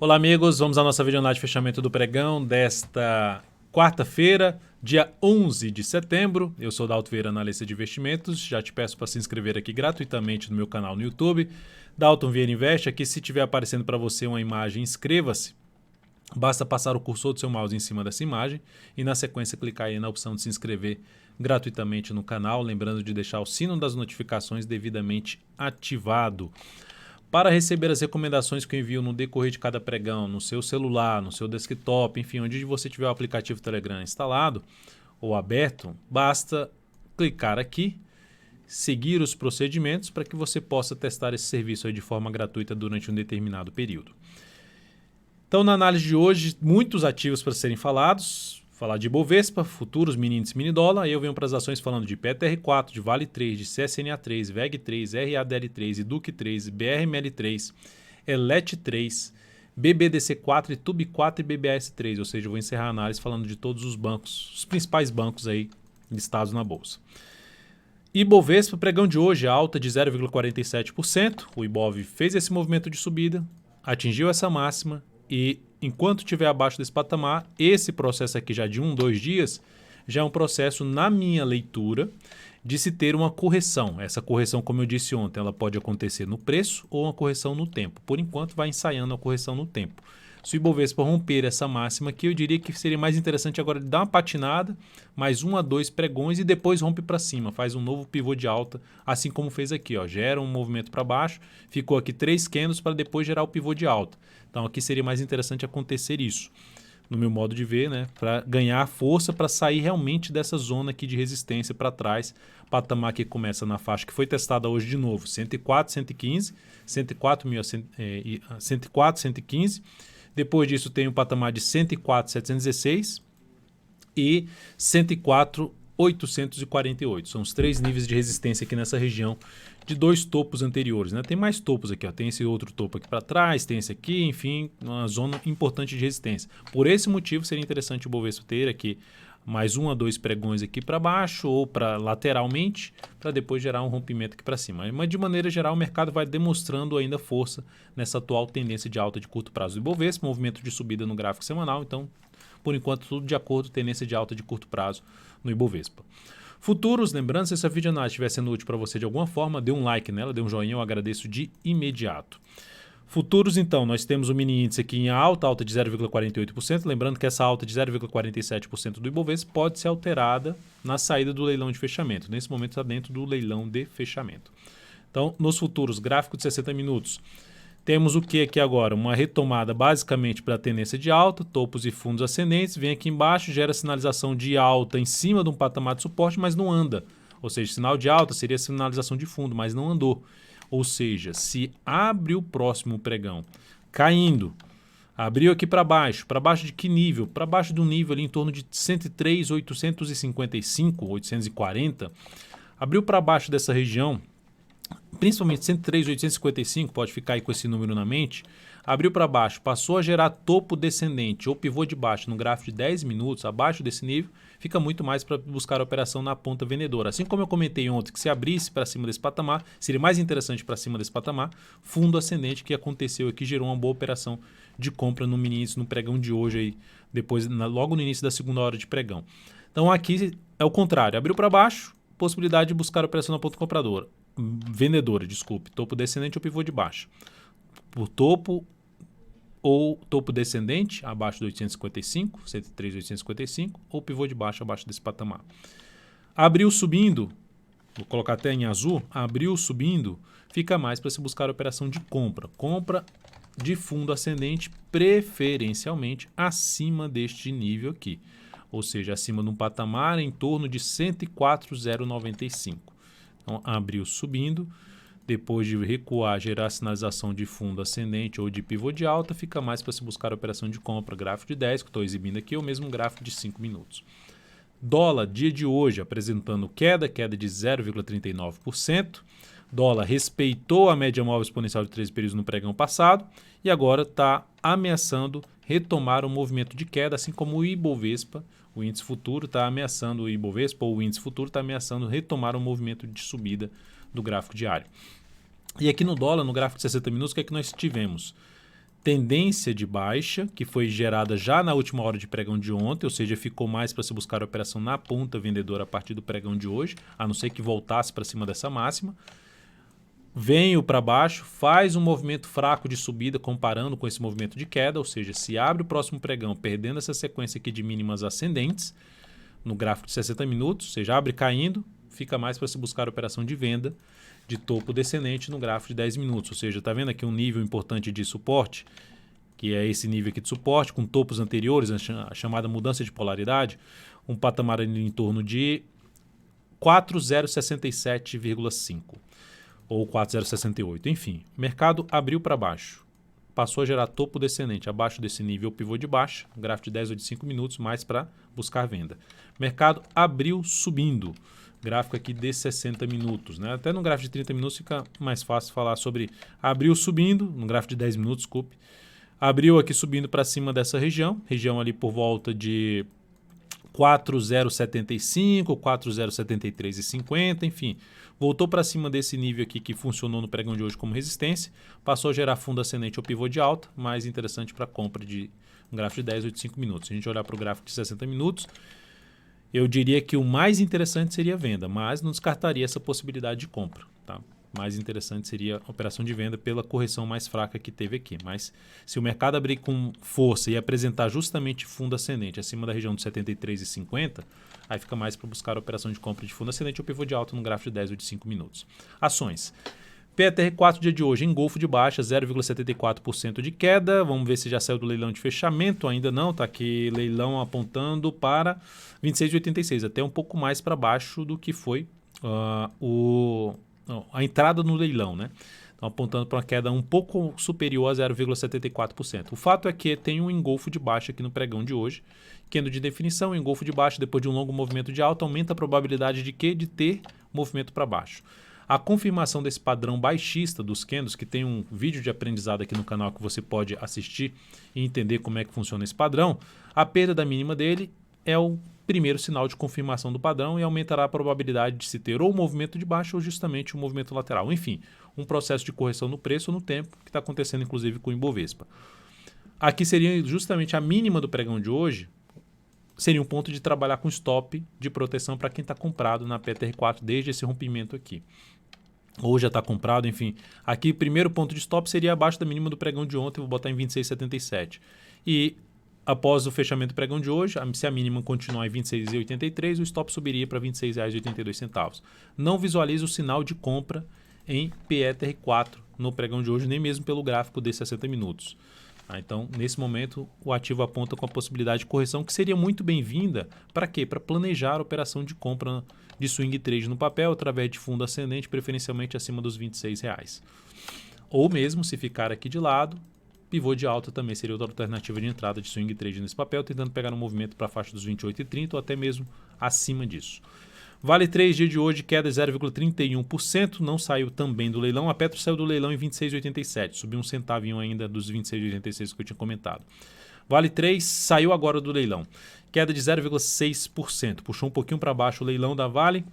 Olá, amigos. Vamos à nossa videoanálise de fechamento do pregão desta quarta-feira, dia 11 de setembro. Eu sou Dalton Vieira, analista de investimentos. Já te peço para se inscrever aqui gratuitamente no meu canal no YouTube, Dalton Vieira Investe. Aqui, se estiver aparecendo para você uma imagem, inscreva-se. Basta passar o cursor do seu mouse em cima dessa imagem e, na sequência, clicar aí na opção de se inscrever gratuitamente no canal. Lembrando de deixar o sino das notificações devidamente ativado. Para receber as recomendações que eu envio no decorrer de cada pregão, no seu celular, no seu desktop, enfim, onde você tiver o aplicativo Telegram instalado ou aberto, basta clicar aqui, seguir os procedimentos para que você possa testar esse serviço aí de forma gratuita durante um determinado período. Então, na análise de hoje, muitos ativos para serem falados. Falar de Ibovespa, futuros, mini índice, mini dólar. Aí eu venho para as ações falando de PTR4, de Vale 3, de CSNA3, VEG 3, RADL3, IDUC 3, BRML3, ELET 3, BBDC4, ITUB 4 e BBAS3. Ou seja, eu vou encerrar a análise falando de todos os bancos, os principais bancos aí listados na bolsa. Ibovespa, pregão de hoje, alta de 0,47%. O Ibov fez esse movimento de subida, atingiu essa máxima. E enquanto estiver abaixo desse patamar, esse processo aqui já de 2 dias, já é um processo, na minha leitura, de se ter uma correção. Essa correção, como eu disse ontem, ela pode acontecer no preço ou uma correção no tempo. Por enquanto, vai ensaiando a correção no tempo. Se o Ibovespa romper essa máxima aqui, eu diria que seria mais interessante agora dar uma patinada, mais 1 a 2 pregões e depois rompe para cima, faz um novo pivô de alta, assim como fez aqui, ó, gera um movimento para baixo, ficou aqui 3 candles para depois gerar o pivô de alta. Então aqui seria mais interessante acontecer isso, no meu modo de ver, né, para ganhar força, para sair realmente dessa zona aqui de resistência para trás, patamar que começa na faixa que foi testada hoje de novo, 104, 115, 104, 115. Depois disso tem o patamar de 104.716 e 104.848. São os 3 níveis de resistência aqui nessa região de 2 topos anteriores, né? Tem mais topos aqui, ó. Tem esse outro topo aqui para trás, tem esse aqui, enfim, uma zona importante de resistência. Por esse motivo seria interessante o Bovespa ter aqui mais 1 a 2 pregões aqui para baixo ou para lateralmente, para depois gerar um rompimento aqui para cima. Mas de maneira geral o mercado vai demonstrando ainda força nessa atual tendência de alta de curto prazo do Ibovespa, movimento de subida no gráfico semanal, então por enquanto tudo de acordo com tendência de alta de curto prazo no Ibovespa. Futuros, lembrando, se essa videoanálise estiver sendo útil para você de alguma forma, dê um like nela, dê um joinha, eu agradeço de imediato. Futuros, então, nós temos o mini índice aqui em alta de 0,48%. Lembrando que essa alta de 0,47% do Ibovespa pode ser alterada na saída do leilão de fechamento. Nesse momento está dentro do leilão de fechamento. Então, nos futuros, gráfico de 60 minutos, temos o que aqui agora? Uma retomada basicamente para a tendência de alta, topos e fundos ascendentes. Vem aqui embaixo, gera sinalização de alta em cima de um patamar de suporte, mas não anda. Ou seja, sinal de alta seria sinalização de fundo, mas não andou. Ou seja, se abre o próximo pregão caindo, abriu aqui para baixo de que nível? Para baixo do nível ali em torno de 103.855, 840, abriu para baixo dessa região, principalmente 103.855, pode ficar aí com esse número na mente, abriu para baixo, passou a gerar topo descendente ou pivô de baixo no gráfico de 10 minutos, abaixo desse nível, fica muito mais para buscar a operação na ponta vendedora. Assim como eu comentei ontem que se abrisse para cima desse patamar, seria mais interessante para cima desse patamar, fundo ascendente que aconteceu aqui, gerou uma boa operação de compra no mini índice, no pregão de hoje, aí, depois, logo no início da segunda hora de pregão. Então aqui é o contrário, abriu para baixo, possibilidade de buscar a operação na ponta vendedora, topo descendente ou pivô de baixo. Por topo ou topo descendente abaixo de 855, 103.855, ou pivô de baixo abaixo desse patamar. Abriu subindo, vou colocar até em azul, abriu subindo, fica mais para se buscar a operação de compra. Compra de fundo ascendente, preferencialmente acima deste nível aqui. Ou seja, acima de um patamar em torno de 104.095. Então, abriu subindo, depois de recuar, gerar sinalização de fundo ascendente ou de pivô de alta, fica mais para se buscar a operação de compra. Gráfico de 10, que estou exibindo aqui, ou mesmo gráfico de 5 minutos. Dólar, dia de hoje, apresentando queda de 0,39%. Dólar respeitou a média móvel exponencial de 13 períodos no pregão passado e agora está ameaçando retomar o movimento de queda, assim como o Ibovespa, o índice futuro está ameaçando, o Ibovespa ou o índice futuro está ameaçando retomar o movimento de subida do gráfico diário. E aqui no dólar, no gráfico de 60 minutos, o que é que nós tivemos? tendência de baixa, que foi gerada já na última hora de pregão de ontem, ou seja, ficou mais para se buscar a operação na ponta vendedora a partir do pregão de hoje, a não ser que voltasse para cima dessa máxima. Venho para baixo, faz um movimento fraco de subida comparando com esse movimento de queda, ou seja, se abre o próximo pregão perdendo essa sequência aqui de mínimas ascendentes, no gráfico de 60 minutos, ou seja, abre caindo, fica mais para se buscar a operação de venda de topo descendente no gráfico de 10 minutos. Ou seja, está vendo aqui um nível importante de suporte, que é esse nível aqui de suporte, com topos anteriores, a chamada mudança de polaridade, um patamar em torno de 4,067,5 ou 4,068. Enfim, o mercado abriu para baixo, passou a gerar topo descendente abaixo desse nível pivô de baixa, gráfico de 10 ou de 5 minutos, mais para buscar venda. Mercado abriu subindo, gráfico aqui de 60 minutos. Né? Até no gráfico de 30 minutos fica mais fácil falar sobre abriu subindo, no gráfico de 10 minutos, desculpe. Abriu aqui subindo para cima dessa região ali por volta de 4,075, 4,073,50, enfim. Voltou para cima desse nível aqui que funcionou no pregão de hoje como resistência, passou a gerar fundo ascendente ou pivô de alta, mais interessante para compra de um gráfico de 10 ou de 5 minutos. Se a gente olhar para o gráfico de 60 minutos, eu diria que o mais interessante seria a venda, mas não descartaria essa possibilidade de compra. Tá? Mais interessante seria a operação de venda pela correção mais fraca que teve aqui. Mas se o mercado abrir com força e apresentar justamente fundo ascendente acima da região de 73,50, aí fica mais para buscar a operação de compra de fundo ascendente ou pivô de alta no gráfico de 10 ou de 5 minutos. Ações. PETR4 dia de hoje, engolfo de baixa, 0,74% de queda. Vamos ver se já saiu do leilão de fechamento. Ainda não, está aqui leilão apontando para 26,86, até um pouco mais para baixo do que foi a entrada no leilão, né? Então, apontando para uma queda um pouco superior a 0,74%. O fato é que tem um engolfo de baixa aqui no pregão de hoje, candle de definição, engolfo de baixa depois de um longo movimento de alta, aumenta a probabilidade de quê? De ter movimento para baixo. A confirmação desse padrão baixista dos candles, que tem um vídeo de aprendizado aqui no canal que você pode assistir e entender como é que funciona esse padrão, a perda da mínima dele é o primeiro sinal de confirmação do padrão e aumentará a probabilidade de se ter ou um movimento de baixa ou justamente um movimento lateral. Enfim, um processo de correção no preço ou no tempo que está acontecendo inclusive com o Ibovespa. Aqui seria justamente a mínima do pregão de hoje, seria um ponto de trabalhar com stop de proteção para quem está comprado na PETR4 desde esse rompimento aqui. Ou já está comprado, enfim. Aqui, primeiro ponto de stop seria abaixo da mínima do pregão de ontem, vou botar em 26,77. E após o fechamento do pregão de hoje, se a mínima continuar em 26,83, o stop subiria para R$ 26,82. Não visualizo o sinal de compra em PETR4 no pregão de hoje, nem mesmo pelo gráfico de 60 minutos. Então, nesse momento, o ativo aponta com a possibilidade de correção que seria muito bem-vinda. Para quê? Para planejar a operação de compra de swing trade no papel através de fundo ascendente, preferencialmente acima dos R$ 26. Ou mesmo, se ficar aqui de lado, pivô de alta também seria outra alternativa de entrada de swing trade nesse papel, tentando pegar um movimento para a faixa dos 28,30 ou até mesmo acima disso. Vale 3, dia de hoje, queda de 0,31%, não saiu também do leilão. A Petro saiu do leilão em 26,87, subiu um centavinho ainda dos 26,86 que eu tinha comentado. Vale 3, saiu agora do leilão, queda de 0,6%, puxou um pouquinho para baixo o leilão da Vale.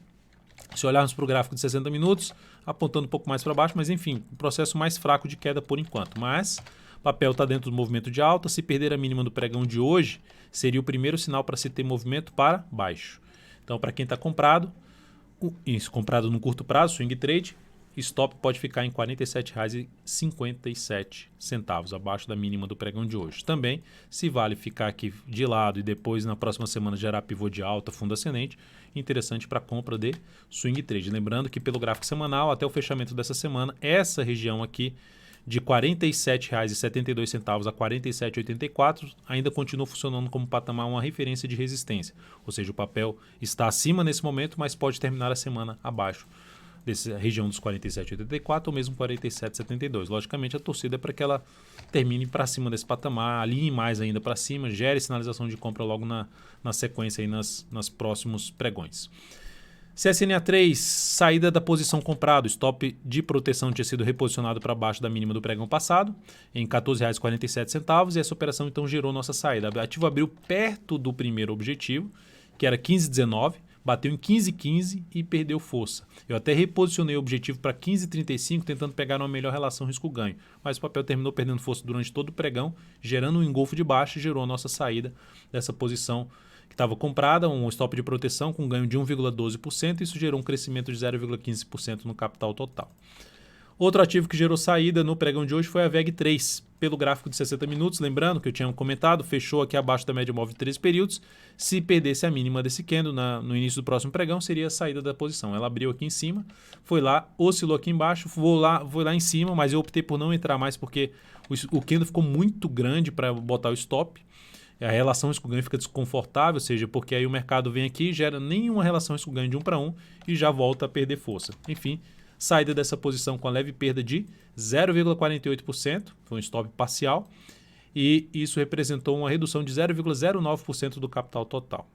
Se olharmos para o gráfico de 60 minutos, apontando um pouco mais para baixo, mas enfim, um processo mais fraco de queda por enquanto. Mas o papel está dentro do movimento de alta, se perder a mínima do pregão de hoje, seria o primeiro sinal para se ter movimento para baixo. Então, para quem está comprado, isso comprado no curto prazo, swing trade, stop pode ficar em R$ 47,57, abaixo da mínima do pregão de hoje. Também, se vale ficar aqui de lado e depois na próxima semana gerar pivô de alta, fundo ascendente, interessante para compra de swing trade. Lembrando que pelo gráfico semanal, até o fechamento dessa semana, essa região aqui de R$ 47,72 a R$ 47,84 ainda continua funcionando como patamar, uma referência de resistência. Ou seja, o papel está acima nesse momento, mas pode terminar a semana abaixo dessa região dos 47,84 ou mesmo 47,72. Logicamente, a torcida é para que ela termine para cima desse patamar, alinhe mais ainda para cima, gere sinalização de compra logo na sequência aí nas próximos pregões. CSNA3, saída da posição comprado, stop de proteção tinha sido reposicionado para baixo da mínima do pregão passado, em R$ 14,47, e essa operação então gerou nossa saída. O ativo abriu perto do primeiro objetivo, que era 15,19, bateu em 15,15 e perdeu força. Eu até reposicionei o objetivo para 15,35, tentando pegar uma melhor relação risco-ganho. Mas o papel terminou perdendo força durante todo o pregão, gerando um engolfo de baixa e gerou a nossa saída dessa posição que estava comprada, um stop de proteção com ganho de 1,12%, e isso gerou um crescimento de 0,15% no capital total. Outro ativo que gerou saída no pregão de hoje foi a VEG3, pelo gráfico de 60 minutos. Lembrando que eu tinha comentado, fechou aqui abaixo da média móvel de 13 períodos. Se perdesse a mínima desse candle no início do próximo pregão, seria a saída da posição. Ela abriu aqui em cima, foi lá, oscilou aqui embaixo, vou lá em cima, mas eu optei por não entrar mais porque o candle ficou muito grande para botar o stop. A relação risco-ganho fica desconfortável, ou seja, porque aí o mercado vem aqui, gera nenhuma relação risco-ganho de 1 para 1 e já volta a perder força. Enfim, saída dessa posição com a leve perda de 0,48%, foi um stop parcial, e isso representou uma redução de 0,09% do capital total.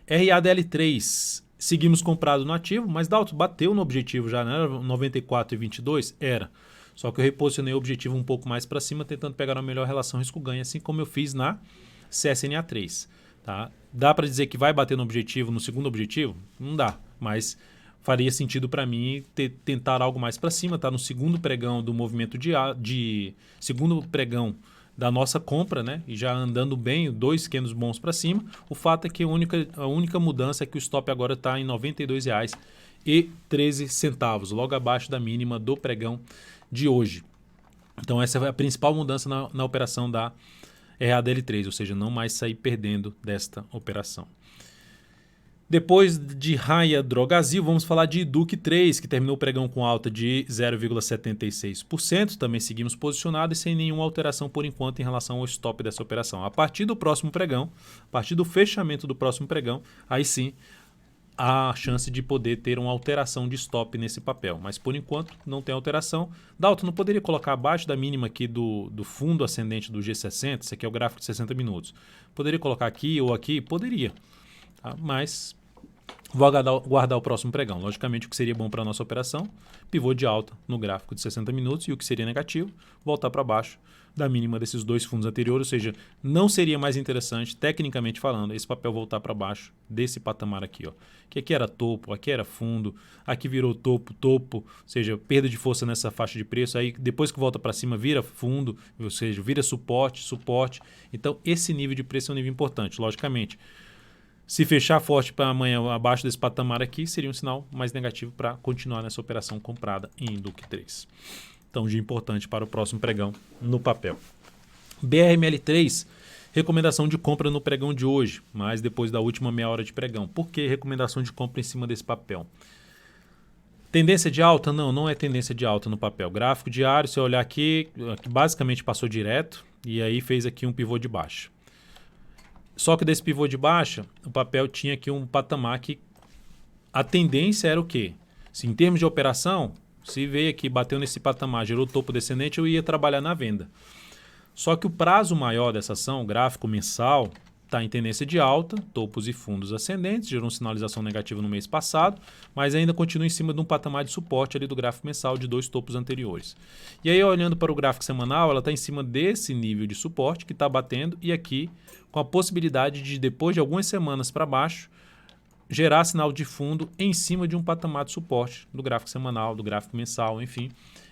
RADL3, seguimos comprado no ativo, mas Dalton bateu no objetivo já, não era 94,22? Era. Só que eu reposicionei o objetivo um pouco mais para cima, tentando pegar uma melhor relação risco-ganho, assim como eu fiz na CSNA3. Tá? Dá para dizer que vai bater no objetivo, no segundo objetivo? Não dá, mas faria sentido para mim tentar algo mais para cima. Tá no segundo pregão do movimento segundo pregão da nossa compra, né? E já andando bem, 2 candles bons para cima. O fato é que a única mudança é que o stop agora está em R$ 92,13, logo abaixo da mínima do pregão de hoje. Então essa é a principal mudança na operação da RADL3, ou seja, não mais sair perdendo desta operação. Depois de Raia Drogasil, vamos falar de Duque 3, que terminou o pregão com alta de 0,76%. Também seguimos posicionados e sem nenhuma alteração por enquanto em relação ao stop dessa operação. A partir do próximo pregão, a partir do fechamento do próximo pregão, aí sim há a chance de poder ter uma alteração de stop nesse papel. Mas por enquanto não tem alteração. Dalton, não poderia colocar abaixo da mínima aqui do fundo ascendente do G60? Esse aqui é o gráfico de 60 minutos. Poderia colocar aqui ou aqui? Poderia. Tá? Mas vou guardar o próximo pregão. Logicamente, o que seria bom para a nossa operação, pivô de alta no gráfico de 60 minutos, e o que seria negativo, voltar para baixo da mínima desses dois fundos anteriores, ou seja, não seria mais interessante, tecnicamente falando, esse papel voltar para baixo desse patamar aqui, ó. Que aqui era topo, aqui era fundo, aqui virou topo, ou seja, perda de força nessa faixa de preço, aí depois que volta para cima vira fundo, ou seja, vira suporte. Então, esse nível de preço é um nível importante, logicamente. Se fechar forte para amanhã abaixo desse patamar aqui, seria um sinal mais negativo para continuar nessa operação comprada em Duque 3. Então, dia importante para o próximo pregão no papel. BRML3, recomendação de compra no pregão de hoje, mas depois da última meia hora de pregão. Por que recomendação de compra em cima desse papel? Tendência de alta? Não, não é tendência de alta no papel. Gráfico diário, se eu olhar aqui basicamente passou direto e aí fez aqui um pivô de baixa. Só que desse pivô de baixa, o papel tinha aqui um patamar que a tendência era o quê? Se em termos de operação, se veio aqui, bateu nesse patamar, gerou topo descendente, eu ia trabalhar na venda. Só que o prazo maior dessa ação, o gráfico mensal, está em tendência de alta, topos e fundos ascendentes, gerou uma sinalização negativa no mês passado, mas ainda continua em cima de um patamar de suporte ali do gráfico mensal de 2 topos anteriores. E aí, olhando para o gráfico semanal, ela está em cima desse nível de suporte que está batendo e aqui com a possibilidade de, depois de algumas semanas para baixo, gerar sinal de fundo em cima de um patamar de suporte do gráfico semanal, do gráfico mensal, enfim.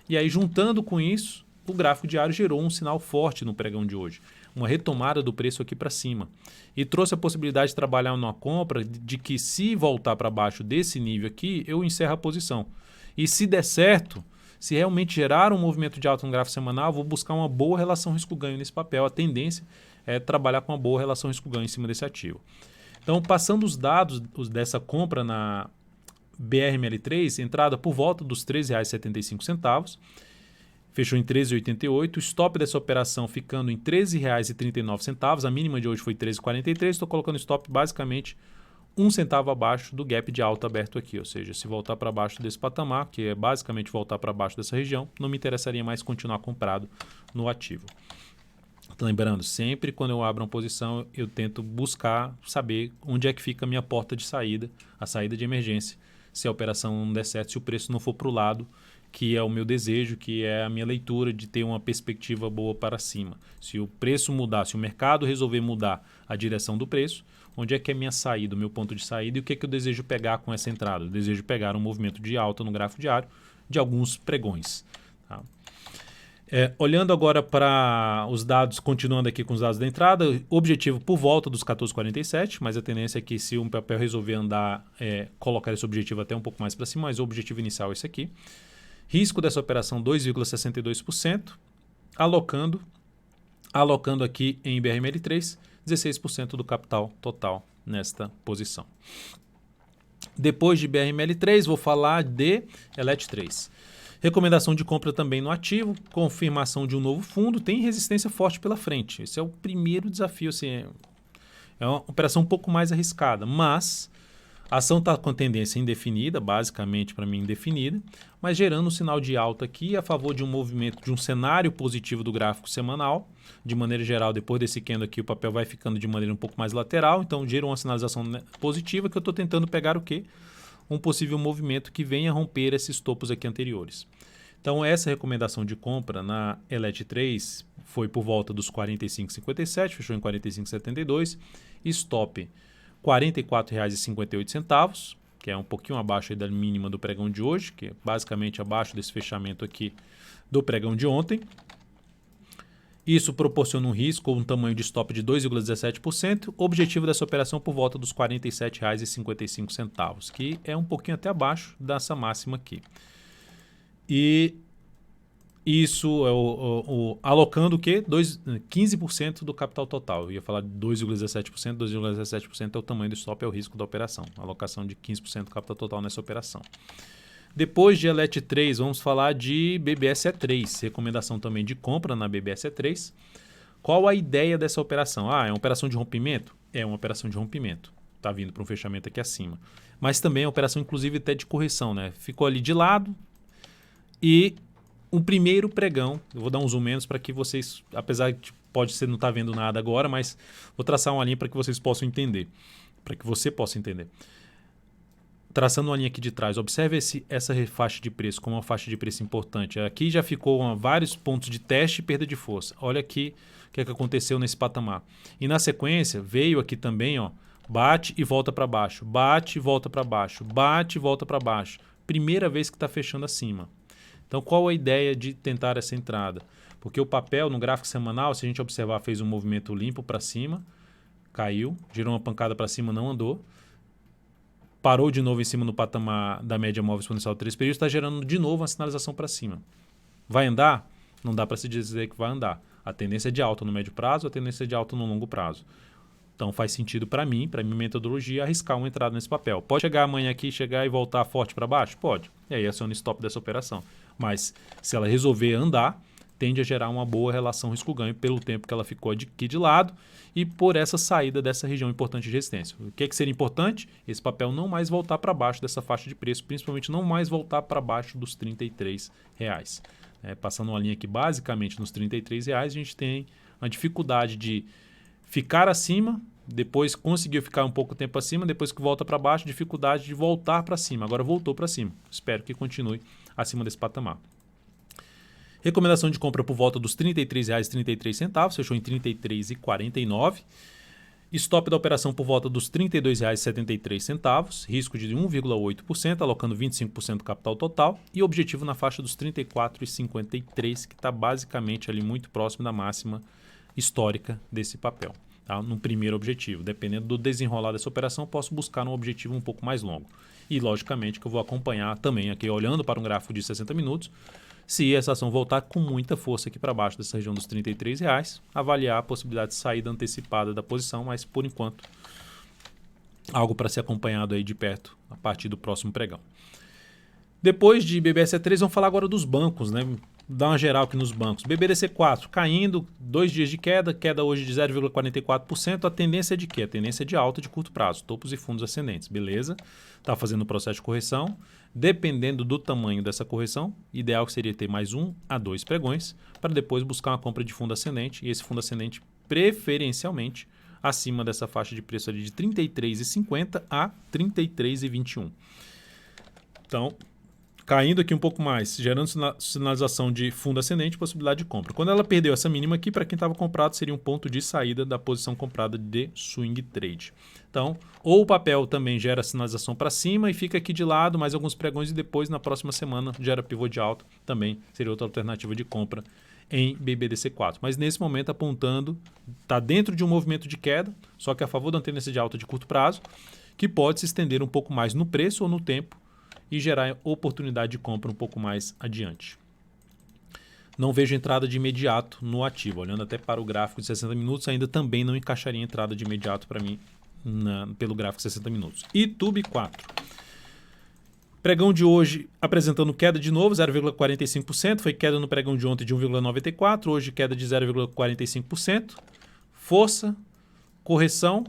E aí, juntando com isso, o gráfico diário gerou um sinal forte no pregão de hoje, uma retomada do preço aqui para cima. E trouxe a possibilidade de trabalhar numa compra de que, se voltar para baixo desse nível aqui, eu encerro a posição. E se der certo, se realmente gerar um movimento de alta no gráfico semanal, vou buscar uma boa relação risco-ganho nesse papel. A tendência é trabalhar com uma boa relação risco-ganho em cima desse ativo. Então, passando os dados dessa compra na BRML3, entrada por volta dos R$ 13,75, fechou em R$ 13,88, o stop dessa operação ficando em R$ 13,39, a mínima de hoje foi R$ 13,43, estou colocando stop basicamente 1 centavo abaixo do gap de alta aberto aqui, ou seja, se voltar para baixo desse patamar, que é basicamente voltar para baixo dessa região, não me interessaria mais continuar comprado no ativo. Lembrando, sempre quando eu abro uma posição, eu tento buscar saber onde é que fica a minha porta de saída, a saída de emergência, se a operação não der certo, se o preço não for para o lado que é o meu desejo, que é a minha leitura de ter uma perspectiva boa para cima. Se o preço mudar, se o mercado resolver mudar a direção do preço, onde é que é minha saída, o meu ponto de saída e o que é que eu desejo pegar com essa entrada? Eu desejo pegar um movimento de alta no gráfico diário de alguns pregões. Tá? Olhando agora para os dados, continuando aqui com os dados da entrada, objetivo por volta dos 14,47, mas a tendência é que se um papel resolver andar, colocar esse objetivo até um pouco mais para cima, mas o objetivo inicial é esse aqui. Risco dessa operação 2,62%, alocando aqui em BRML3 16% do capital total nesta posição. Depois de BRML3, vou falar de ELET3. Recomendação de compra também no ativo, confirmação de um novo fundo, tem resistência forte pela frente. Esse é o primeiro desafio. Assim, é uma operação um pouco mais arriscada, mas a ação está com tendência indefinida, basicamente para mim indefinida, mas gerando um sinal de alta aqui a favor de um movimento, de um cenário positivo do gráfico semanal. De maneira geral, depois desse candle aqui, o papel vai ficando de maneira um pouco mais lateral, então gera uma sinalização positiva que eu estou tentando pegar o quê? Um possível movimento que venha romper esses topos aqui anteriores. Então essa recomendação de compra na ELET3 foi por volta dos 45,57, fechou em 45,72, stop R$ 44,58, que é um pouquinho abaixo aí da mínima do pregão de hoje, que é basicamente abaixo desse fechamento aqui do pregão de ontem. Isso proporciona um risco ou um tamanho de stop de 2,17%. O objetivo dessa operação por volta dos R$ 47,55, que é um pouquinho até abaixo dessa máxima aqui. E isso é alocando o quê? 15% do capital total. Eu ia falar de 2,17%. 2,17% é o tamanho do stop, é o risco da operação. Alocação de 15% do capital total nessa operação. Depois de ELET3, vamos falar de BBSE3. Recomendação também de compra na BBSE3. Qual a ideia dessa operação? É uma operação de rompimento? É uma operação de rompimento. Está vindo para um fechamento aqui acima. Mas também é uma operação, inclusive, até de correção, né? Ficou ali de lado e um primeiro pregão. Eu vou dar um zoom menos para que vocês, apesar de pode ser não estar vendo nada agora, mas vou traçar uma linha para que vocês possam entender. Para que você possa entender. Traçando uma linha aqui de trás, observe essa faixa de preço como uma faixa de preço importante. Aqui já ficou vários pontos de teste e perda de força. Olha aqui o que aconteceu nesse patamar. E na sequência, veio aqui também, bate e volta para baixo, bate e volta para baixo, bate e volta para baixo. Primeira vez que está fechando acima. Então, qual a ideia de tentar essa entrada? Porque o papel, no gráfico semanal, se a gente observar, fez um movimento limpo para cima, caiu, girou uma pancada para cima, não andou. Parou de novo em cima no patamar da média móvel exponencial de 3 períodos, está gerando de novo uma sinalização para cima. Vai andar? Não dá para se dizer que vai andar. A tendência é de alta no médio prazo, a tendência é de alta no longo prazo. Então faz sentido para mim, para minha metodologia, arriscar uma entrada nesse papel. Pode chegar amanhã aqui, chegar e voltar forte para baixo? Pode. E aí aciona o stop dessa operação. Mas se ela resolver andar, tende a gerar uma boa relação risco-ganho pelo tempo que ela ficou aqui de lado e por essa saída dessa região importante de resistência. O que seria importante? Esse papel não mais voltar para baixo dessa faixa de preço, principalmente não mais voltar para baixo dos R$ 33. Passando uma linha aqui basicamente nos R$ 33, a gente tem a dificuldade de ficar acima, depois conseguiu ficar um pouco tempo acima, depois que volta para baixo, dificuldade de voltar para cima. Agora voltou para cima. Espero que continue acima desse patamar. Recomendação de compra por volta dos R$ 33,33, fechou em R$ 33,49. Stop da operação por volta dos R$ 32,73, risco de 1,8%, alocando 25% do capital total. E objetivo na faixa dos R$ 34,53, que está basicamente ali muito próximo da máxima histórica desse papel. Tá? No primeiro objetivo, dependendo do desenrolar dessa operação, posso buscar um objetivo um pouco mais longo. E logicamente que eu vou acompanhar também aqui, olhando para um gráfico de 60 minutos, se essa ação voltar com muita força aqui para baixo dessa região dos R$ 33, avaliar a possibilidade de saída antecipada da posição, mas por enquanto algo para ser acompanhado aí de perto a partir do próximo pregão. Depois de BBSE3, vamos falar agora dos bancos, né? Dar uma geral aqui nos bancos. BBDC4 caindo, 2 dias de queda hoje de 0,44%. A tendência é de quê? A tendência é de alta de curto prazo, topos e fundos ascendentes, beleza? Está fazendo o processo de correção. Dependendo do tamanho dessa correção, ideal seria ter mais 1 a 2 pregões para depois buscar uma compra de fundo ascendente e esse fundo ascendente preferencialmente acima dessa faixa de preço ali de R$ 33,50 a R$ 33,21. Então, caindo aqui um pouco mais, gerando sinalização de fundo ascendente, possibilidade de compra. Quando ela perdeu essa mínima aqui, para quem estava comprado, seria um ponto de saída da posição comprada de swing trade. Então, ou o papel também gera sinalização para cima e fica aqui de lado, mais alguns pregões e depois, na próxima semana, gera pivô de alta, também seria outra alternativa de compra em BBDC4. Mas nesse momento apontando, está dentro de um movimento de queda, só que a favor da tendência de alta de curto prazo, que pode se estender um pouco mais no preço ou no tempo e gerar oportunidade de compra um pouco mais adiante. Não vejo entrada de imediato no ativo. Olhando até para o gráfico de 60 minutos, ainda também não encaixaria entrada de imediato para mim pelo gráfico de 60 minutos. YouTube 4. Pregão de hoje apresentando queda de novo, 0,45%. Foi queda no pregão de ontem de 1,94%. Hoje queda de 0,45%. Força, correção.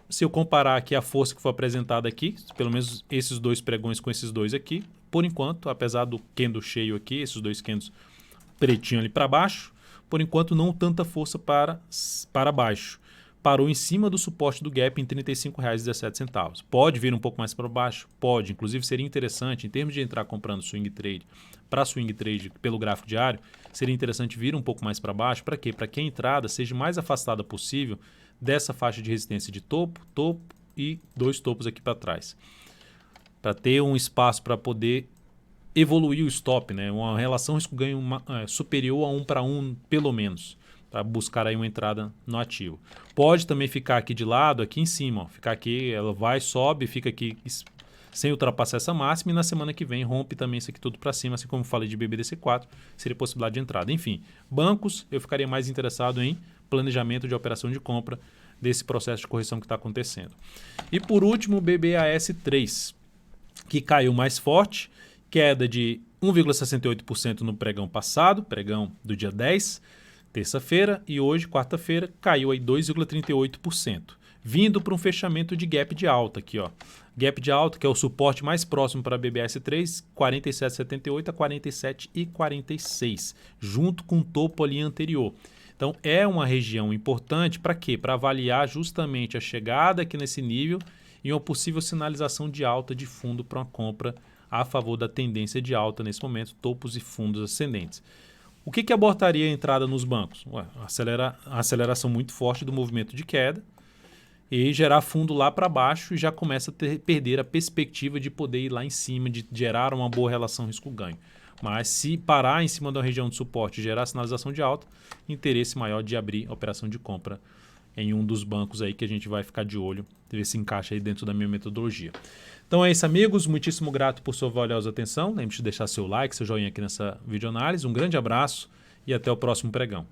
Se eu comparar aqui a força que foi apresentada aqui, pelo menos esses dois pregões com esses dois aqui, por enquanto, apesar do candle cheio aqui, esses dois candles pretinho ali para baixo, por enquanto não tanta força para baixo. Parou em cima do suporte do gap em R$ 35,17. Pode vir um pouco mais para baixo? Pode. Inclusive seria interessante, em termos de entrar comprando swing trade, para swing trade pelo gráfico diário, seria interessante vir um pouco mais para baixo. Para quê? Para que a entrada seja mais afastada possível dessa faixa de resistência de topo e dois topos aqui para trás. Para ter um espaço para poder evoluir o stop, né? Uma relação risco-ganho superior a 1 para 1, pelo menos, para buscar aí uma entrada no ativo. Pode também ficar aqui de lado, aqui em cima, ó, ficar aqui, ela vai, sobe, fica aqui sem ultrapassar essa máxima e na semana que vem rompe também isso aqui tudo para cima, assim como eu falei de BBDC4, seria possibilidade de entrada. Enfim, bancos, eu ficaria mais interessado em planejamento de operação de compra desse processo de correção que está acontecendo. E por último, o BBAS3, que caiu mais forte, queda de 1,68% no pregão passado, pregão do dia 10, terça-feira, e hoje, quarta-feira, caiu aí 2,38%, vindo para um fechamento de gap de alta aqui, ó. Gap de alta, que é o suporte mais próximo para a BBAS3, 47,78 a 47,46, junto com o topo ali anterior. Então, é uma região importante para quê? Para avaliar justamente a chegada aqui nesse nível e uma possível sinalização de alta de fundo para uma compra a favor da tendência de alta nesse momento, topos e fundos ascendentes. O que abortaria a entrada nos bancos? A aceleração muito forte do movimento de queda e gerar fundo lá para baixo e já começa a perder a perspectiva de poder ir lá em cima, de gerar uma boa relação risco-ganho. Mas se parar em cima da região de suporte e gerar sinalização de alta, interesse maior de abrir a operação de compra em um dos bancos aí que a gente vai ficar de olho, ver se encaixa aí dentro da minha metodologia. Então é isso, amigos. Muitíssimo grato por sua valiosa atenção. Lembre-se de deixar seu like, seu joinha aqui nessa videoanálise. Um grande abraço e até o próximo pregão.